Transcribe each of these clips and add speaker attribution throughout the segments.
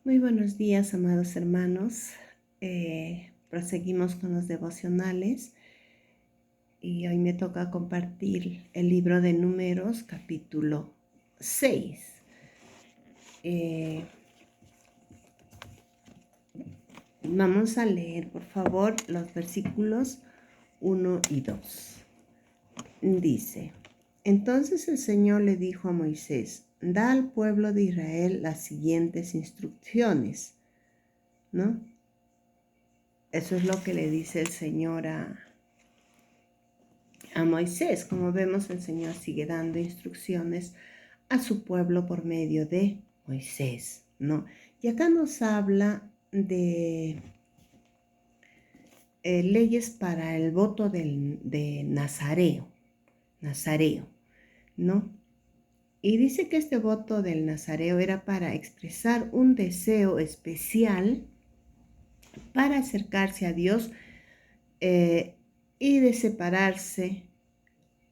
Speaker 1: Muy buenos días, amados hermanos. Proseguimos con los devocionales y hoy me toca compartir el libro de Números, capítulo 6. Vamos a leer, por favor, los versículos 1 y 2. Dice: Entonces el Señor le dijo a Moisés: da al pueblo de Israel las siguientes instrucciones, ¿no? Eso es lo que le dice el Señor a Moisés. Como vemos, el Señor sigue dando instrucciones a su pueblo por medio de Moisés, ¿no? Y acá nos habla de leyes para el voto de nazareo, ¿no? Y dice que este voto del nazareo era para expresar un deseo especial para acercarse a Dios y de separarse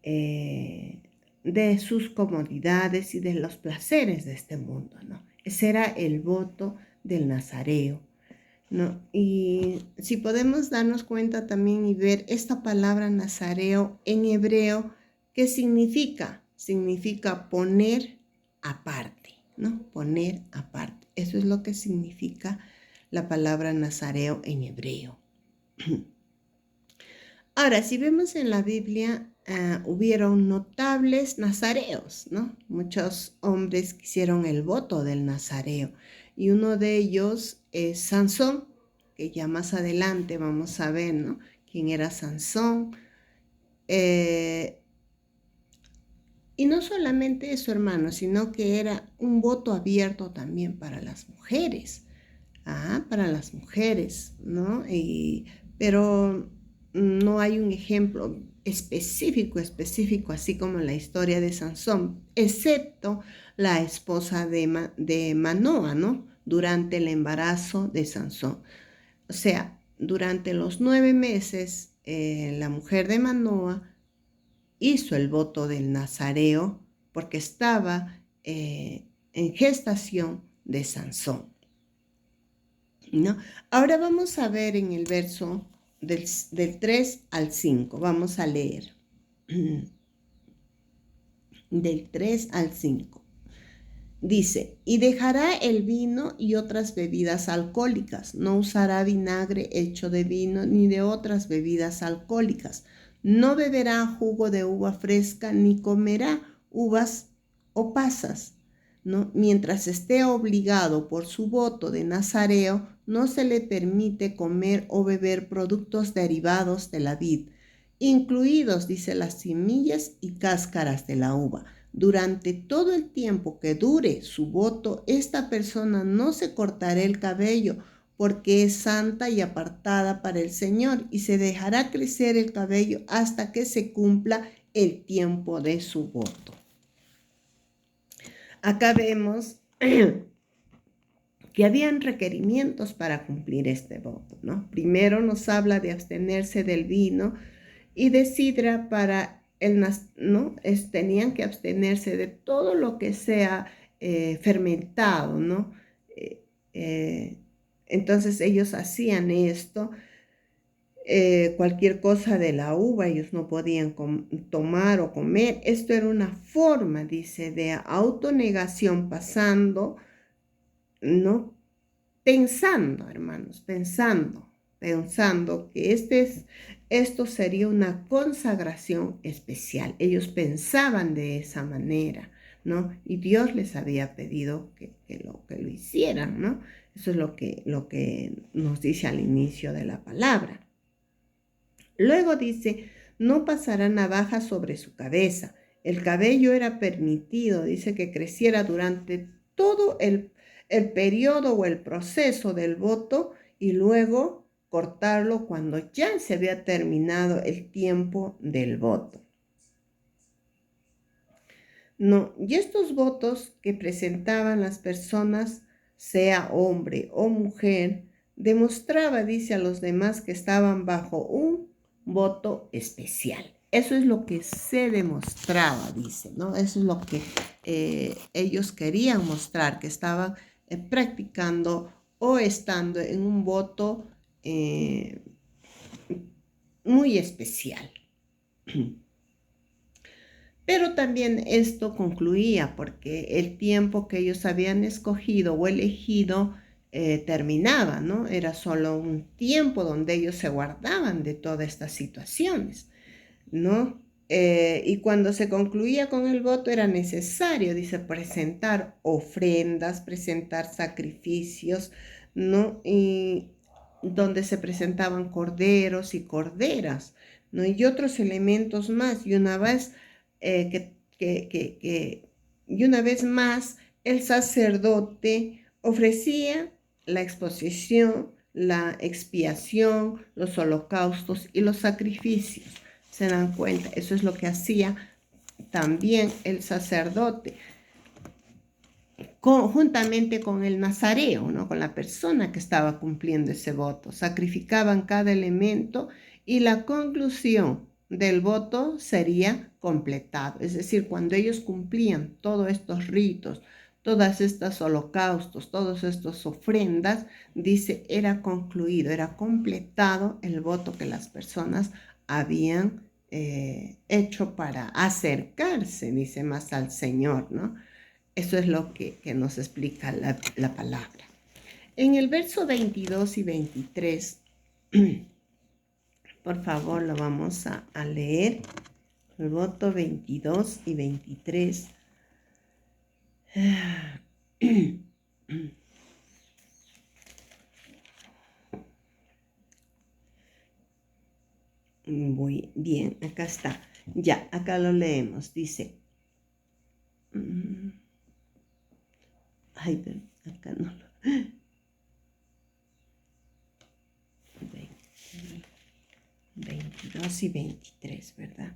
Speaker 1: de sus comodidades y de los placeres de este mundo, ¿no? Ese era el voto del nazareo, ¿no? Y si podemos darnos cuenta también y ver esta palabra nazareo en hebreo, ¿qué significa? Significa poner aparte, ¿no? Poner aparte. Eso es lo que significa la palabra nazareo en hebreo. Ahora, si vemos en la Biblia, hubieron notables nazareos, ¿no? Muchos hombres que hicieron el voto del nazareo. Y uno de ellos es Sansón, que ya más adelante vamos a ver, ¿no? Quién era Sansón. Y no solamente eso, hermano, sino que era un voto abierto también para las mujeres. Para las mujeres, ¿no? Pero no hay un ejemplo específico, así como la historia de Sansón, excepto la esposa de Manoa, ¿no? Durante el embarazo de Sansón. O sea, durante los 9 meses, la mujer de Manoa hizo el voto del nazareo porque estaba en gestación de Sansón, ¿no? Ahora vamos a ver en el verso del 3 al 5. Vamos a leer del 3 al 5. Dice: y dejará el vino y otras bebidas alcohólicas. No usará vinagre hecho de vino ni de otras bebidas alcohólicas. No beberá jugo de uva fresca ni comerá uvas o pasas, ¿no? Mientras esté obligado por su voto de nazareo, no se le permite comer o beber productos derivados de la vid, incluidos, dice, las semillas y cáscaras de la uva. Durante todo el tiempo que dure su voto, esta persona no se cortará el cabello, porque es santa y apartada para el Señor, y se dejará crecer el cabello hasta que se cumpla el tiempo de su voto. Acá vemos que habían requerimientos para cumplir este voto, ¿no? Primero nos habla de abstenerse del vino y de sidra para ¿no? Tenían que abstenerse de todo lo que sea fermentado, ¿no? Entonces ellos hacían esto. Cualquier cosa de la uva ellos no podían tomar o comer. Esto era una forma, dice, de autonegación, pasando, ¿no? Pensando, hermanos, pensando que esto sería una consagración especial. Ellos pensaban de esa manera, ¿no? Y Dios les había pedido que lo hicieran, ¿no? Eso es lo que nos dice al inicio de la palabra. Luego dice: no pasará navaja sobre su cabeza. El cabello era permitido, dice, que creciera durante todo el periodo o el proceso del voto, y luego cortarlo cuando ya se había terminado el tiempo del voto. No, y estos votos que presentaban las personas, sea hombre o mujer, demostraba, dice, a los demás que estaban bajo un voto especial. Eso es lo que se demostraba, dice, ¿no? Eso es lo que ellos querían mostrar, que estaban practicando o estando en un voto muy especial. Pero también esto concluía porque el tiempo que ellos habían escogido o elegido terminaba, ¿no? Era solo un tiempo donde ellos se guardaban de todas estas situaciones, ¿no? Y cuando se concluía con el voto era necesario, dice, presentar ofrendas, presentar sacrificios, ¿no? Y donde se presentaban corderos y corderas, ¿no? Y otros elementos más. Y una vez más, el sacerdote ofrecía la exposición, la expiación, los holocaustos y los sacrificios. ¿Se dan cuenta? Eso es lo que hacía también el sacerdote, juntamente con el nazareo, ¿no? Con la persona que estaba cumpliendo ese voto. Sacrificaban cada elemento y la conclusión del voto sería completado. Es decir, cuando ellos cumplían todos estos ritos, todas estas holocaustos, todas estas ofrendas, dice, era concluido, era completado el voto que las personas habían hecho para acercarse, dice, más al Señor, ¿no? Eso es lo que nos explica la palabra. En el verso 22 y 23, por favor, lo vamos a leer. El voto 22 y 23. Muy bien, acá está. Ya, acá lo leemos. Dice... Ay, acá no lo... 22 y 23, ¿verdad?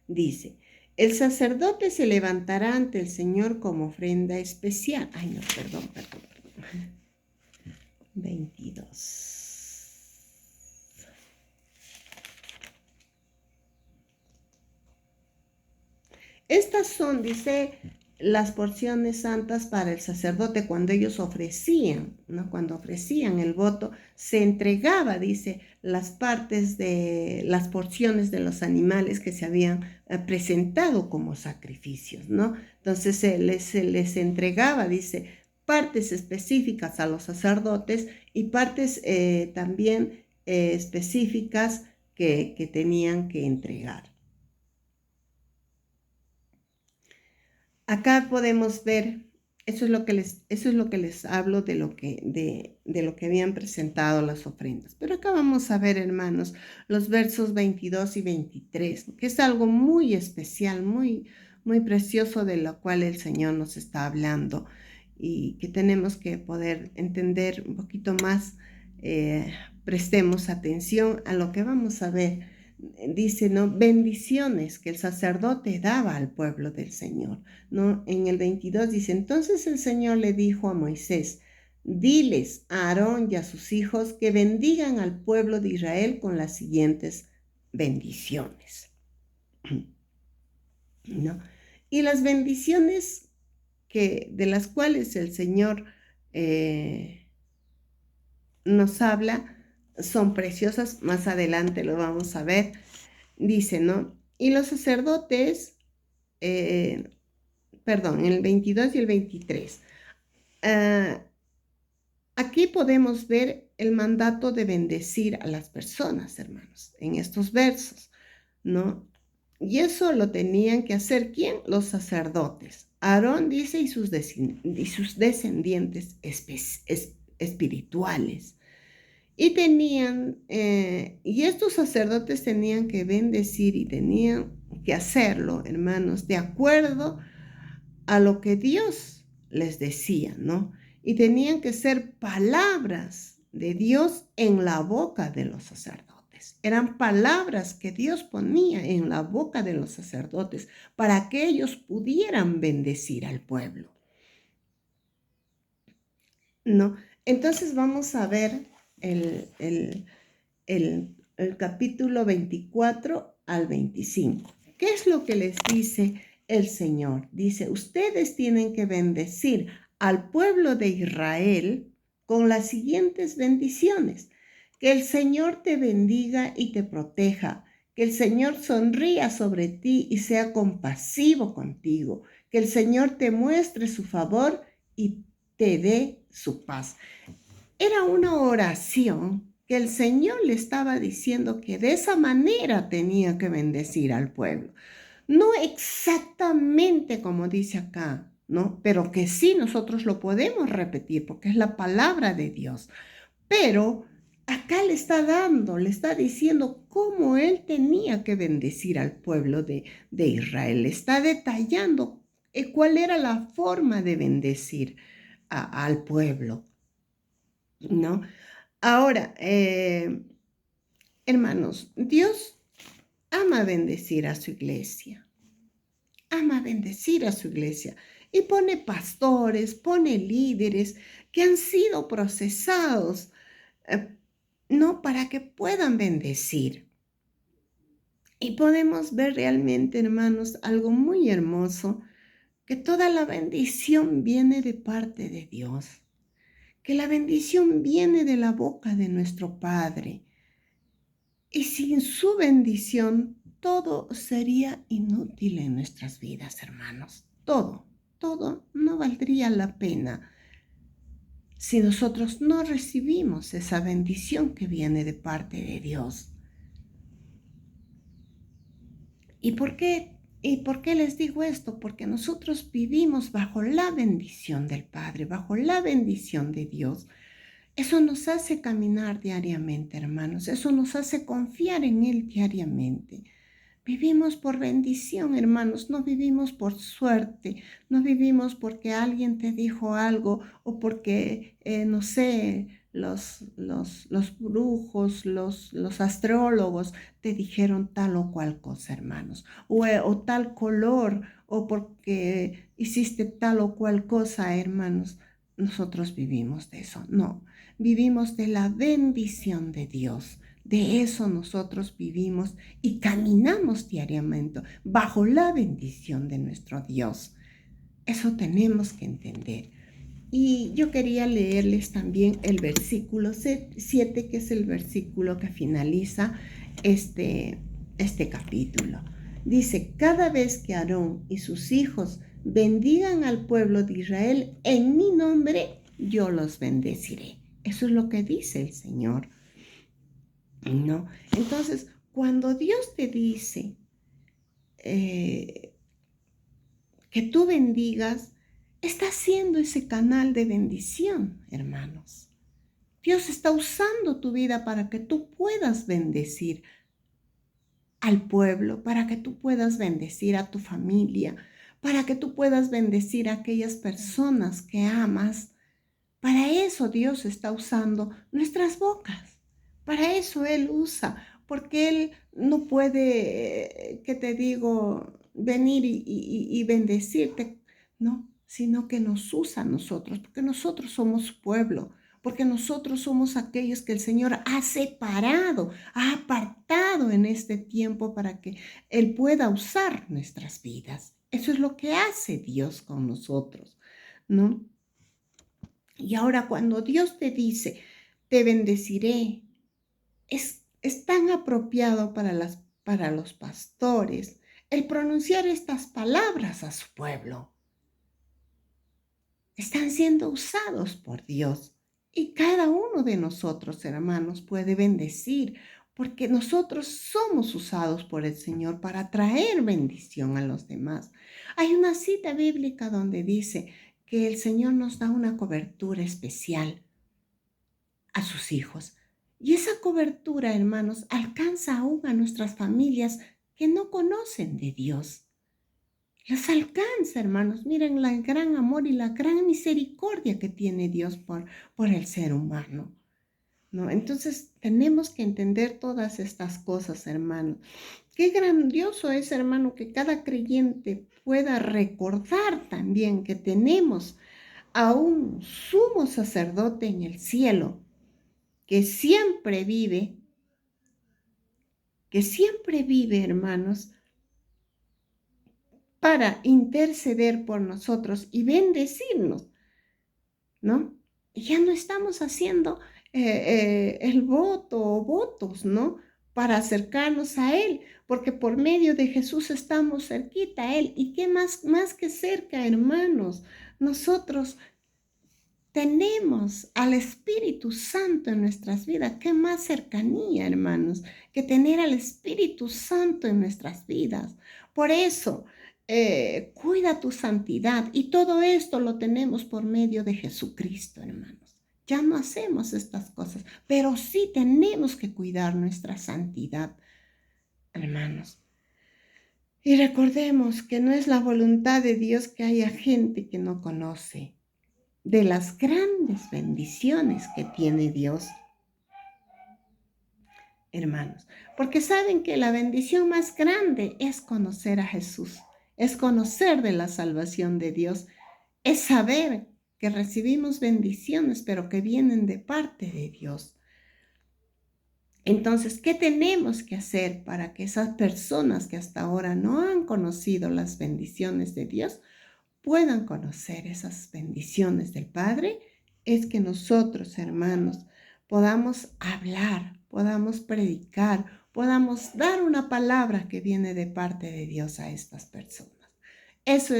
Speaker 1: Dice, el sacerdote se levantará ante el Señor como ofrenda especial. Ay, no, perdón. 22. Estas son, dice, las porciones santas para el sacerdote cuando ellos ofrecían, ¿no? Cuando ofrecían el voto, se entregaba, dice, las partes de las porciones de los animales que se habían presentado como sacrificios, ¿no? Entonces se les entregaba, dice, partes específicas a los sacerdotes y partes también específicas que tenían que entregar. Acá podemos ver, eso es lo que les hablo de lo que habían presentado las ofrendas. Pero acá vamos a ver, hermanos, los versos 22 y 23, que es algo muy especial, muy, muy precioso de lo cual el Señor nos está hablando y que tenemos que poder entender un poquito más. Prestemos atención a lo que vamos a ver. Dice, ¿no? Bendiciones que el sacerdote daba al pueblo del Señor, ¿no? En el 22 dice, entonces el Señor le dijo a Moisés, diles a Aarón y a sus hijos que bendigan al pueblo de Israel con las siguientes bendiciones, ¿no? Y las bendiciones de las cuales el Señor nos habla son preciosas, más adelante lo vamos a ver. Dice, ¿no? Y los sacerdotes, en el 22 y el 23. Aquí podemos ver el mandato de bendecir a las personas, hermanos, en estos versos, ¿no? Y eso lo tenían que hacer, ¿quién? Los sacerdotes. Aarón dice y sus descendientes espirituales. Y y estos sacerdotes tenían que bendecir y tenían que hacerlo, hermanos, de acuerdo a lo que Dios les decía, ¿no? Y tenían que ser palabras de Dios en la boca de los sacerdotes. Eran palabras que Dios ponía en la boca de los sacerdotes para que ellos pudieran bendecir al pueblo, ¿no? Entonces vamos a ver el capítulo 24 al 25. ¿Qué es lo que les dice el Señor? Dice, ustedes tienen que bendecir al pueblo de Israel con las siguientes bendiciones. Que el Señor te bendiga y te proteja. Que el Señor sonría sobre ti y sea compasivo contigo. Que el Señor te muestre su favor y te dé su paz. Era una oración que el Señor le estaba diciendo que de esa manera tenía que bendecir al pueblo. No exactamente como dice acá, ¿no? Pero que sí nosotros lo podemos repetir porque es la palabra de Dios. Pero acá le está diciendo cómo él tenía que bendecir al pueblo de Israel. Le está detallando cuál era la forma de bendecir al pueblo, ¿no? Ahora, hermanos, Dios ama bendecir a su iglesia. Ama bendecir a su iglesia y pone pastores, pone líderes que han sido procesados, no para que puedan bendecir. Y podemos ver realmente, hermanos, algo muy hermoso, que toda la bendición viene de parte de Dios, que la bendición viene de la boca de nuestro Padre. Y sin su bendición, todo sería inútil en nuestras vidas, hermanos. Todo no valdría la pena si nosotros no recibimos esa bendición que viene de parte de Dios. ¿Y por qué? ¿Y por qué les digo esto? Porque nosotros vivimos bajo la bendición del Padre, bajo la bendición de Dios. Eso nos hace caminar diariamente, hermanos. Eso nos hace confiar en Él diariamente. Vivimos por bendición, hermanos, no vivimos por suerte, no vivimos porque alguien te dijo algo o porque, no sé, los brujos, los astrólogos te dijeron tal o cual cosa, hermanos, o tal color, o porque hiciste tal o cual cosa, hermanos. Nosotros vivimos de eso, no, vivimos de la bendición de Dios. De eso nosotros vivimos y caminamos diariamente bajo la bendición de nuestro Dios. Eso tenemos que entender. Y yo quería leerles también el versículo 7, que es el versículo que finaliza este capítulo. Dice, cada vez que Aarón y sus hijos bendigan al pueblo de Israel, en mi nombre yo los bendeciré. Eso es lo que dice el Señor. ¿No? Entonces, cuando Dios te dice que tú bendigas, está siendo ese canal de bendición, hermanos. Dios está usando tu vida para que tú puedas bendecir al pueblo, para que tú puedas bendecir a tu familia, para que tú puedas bendecir a aquellas personas que amas. Para eso Dios está usando nuestras bocas. Para eso Él usa, porque Él no puede, ¿qué te digo?, venir y bendecirte, no, sino que nos usa a nosotros, porque nosotros somos su pueblo, porque nosotros somos aquellos que el Señor ha separado, ha apartado en este tiempo para que Él pueda usar nuestras vidas. Eso es lo que hace Dios con nosotros, ¿no? Y ahora cuando Dios te dice, te bendeciré, es tan apropiado para los pastores el pronunciar estas palabras a su pueblo. Están siendo usados por Dios. Y cada uno de nosotros, hermanos, puede bendecir, porque nosotros somos usados por el Señor para traer bendición a los demás. Hay una cita bíblica donde dice que el Señor nos da una cobertura especial a sus hijos. Y esa cobertura, hermanos, alcanza aún a nuestras familias que no conocen de Dios. Los alcanza, hermanos. Miren el gran amor y la gran misericordia que tiene Dios por el ser humano, ¿no? Entonces, tenemos que entender todas estas cosas, hermanos. Qué grandioso es, hermano, que cada creyente pueda recordar también que tenemos a un sumo sacerdote en el cielo que siempre vive, hermanos, para interceder por nosotros y bendecirnos. ¿no? Y ya no estamos haciendo el voto o votos, ¿no? Para acercarnos a Él, porque por medio de Jesús estamos cerquita a Él. ¿Y qué más que cerca, hermanos? Nosotros tenemos al Espíritu Santo en nuestras vidas. ¿Qué más cercanía, hermanos, que tener al Espíritu Santo en nuestras vidas? Por eso, cuida tu santidad y todo esto lo tenemos por medio de Jesucristo, hermanos. Ya no hacemos estas cosas, pero sí tenemos que cuidar nuestra santidad, hermanos. Y recordemos que no es la voluntad de Dios que haya gente que no conoce de las grandes bendiciones que tiene Dios, hermanos. Porque saben que la bendición más grande es conocer a Jesús, es conocer de la salvación de Dios, es saber que recibimos bendiciones, pero que vienen de parte de Dios. Entonces, ¿qué tenemos que hacer para que esas personas que hasta ahora no han conocido las bendiciones de Dios puedan conocer esas bendiciones del Padre? Es que nosotros, hermanos, podamos hablar, podamos predicar, podamos dar una palabra que viene de parte de Dios a estas personas. Eso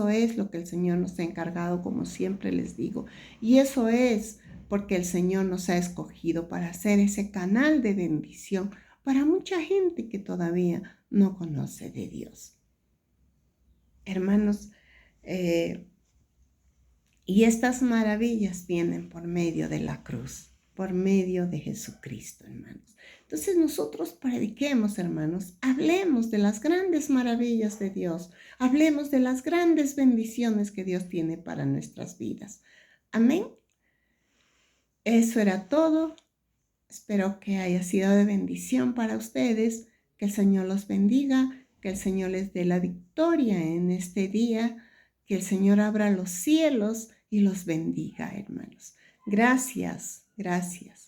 Speaker 1: es lo que el Señor nos ha encargado, como siempre les digo. Y eso es porque el Señor nos ha escogido para hacer ese canal de bendición para mucha gente que todavía no conoce de Dios. Hermanos, y estas maravillas vienen por medio de la cruz, por medio de Jesucristo, hermanos. Entonces nosotros prediquemos, hermanos, hablemos de las grandes maravillas de Dios, hablemos de las grandes bendiciones que Dios tiene para nuestras vidas. Amén. Eso era todo. Espero que haya sido de bendición para ustedes, que el Señor los bendiga, que el Señor les dé la victoria en este día, que el Señor abra los cielos y los bendiga, hermanos. Gracias, gracias.